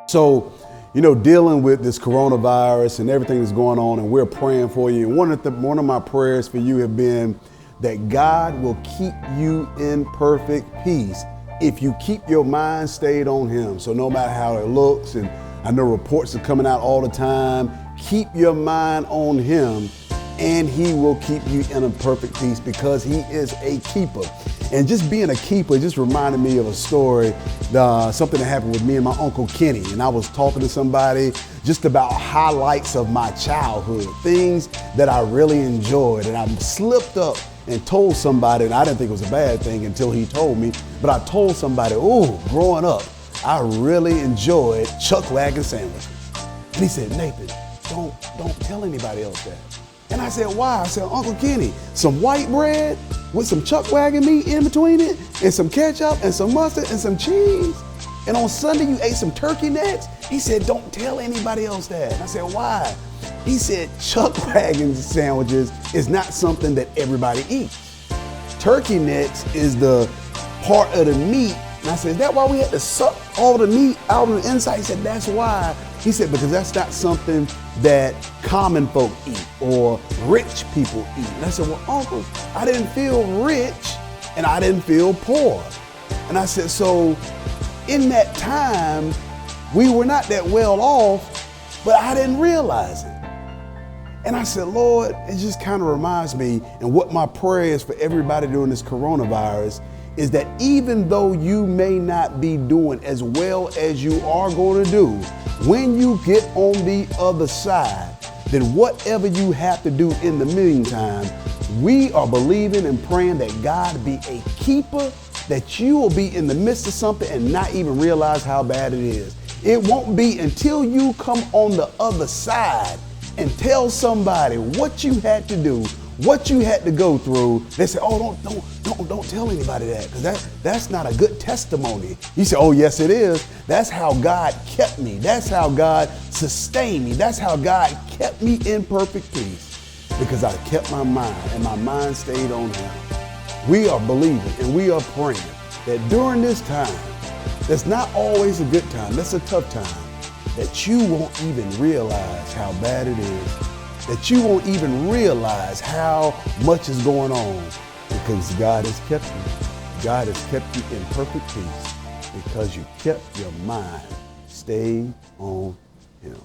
So, dealing with this coronavirus and everything that's going on, and we're praying for you. And one of my prayers for you have been that God will keep you in perfect peace if you keep your mind stayed on Him. So no matter how it looks, and I know reports are coming out all the time, keep your mind on Him and He will keep you in a perfect peace because He is a keeper. And just being a keeper just reminded me of a story, something that happened with me and my Uncle Kenny. And I was talking to somebody just about highlights of my childhood, things that I really enjoyed. And I slipped up and told somebody, and I didn't think it was a bad thing until he told me, but I told somebody, growing up, I really enjoyed chuck wagon sandwiches. And he said, Nathan, don't tell anybody else that. And I said, why? I said, Uncle Kenny, some white bread with some chuck wagon meat in between it, and some ketchup and some mustard and some cheese. And on Sunday you ate some turkey necks? He said, don't tell anybody else that. And I said, why? He said, chuck wagon sandwiches is not something that everybody eats. Turkey necks is the part of the meat. And I said, is that why we had to suck all the meat out on the inside? He said, that's why. He said, because that's not something that common folk eat or rich people eat. And I said, well, Uncle, I didn't feel rich and I didn't feel poor. And I said, so in that time, we were not that well off, but I didn't realize it. And I said, Lord, it just kind of reminds me, and what my prayer is for everybody during this coronavirus is that even though you may not be doing as well as you are going to do, when you get on the other side, then whatever you have to do in the meantime, we are believing and praying that God be a keeper, that you will be in the midst of something and not even realize how bad it is. It won't be until you come on the other side and tell somebody what you had to do, what you had to go through. They say, don't tell anybody that, because that's not a good testimony. You say, oh yes it is. That's how God kept me. That's how God sustained me. That's how God kept me in perfect peace, because I kept my mind and my mind stayed on Him. We are believing and we are praying that during this time, that's not always a good time, that's a tough time, that you won't even realize how bad it is, that you won't even realize how much is going on, because God has kept you. God has kept you in perfect peace because you kept your mind stayed on Him.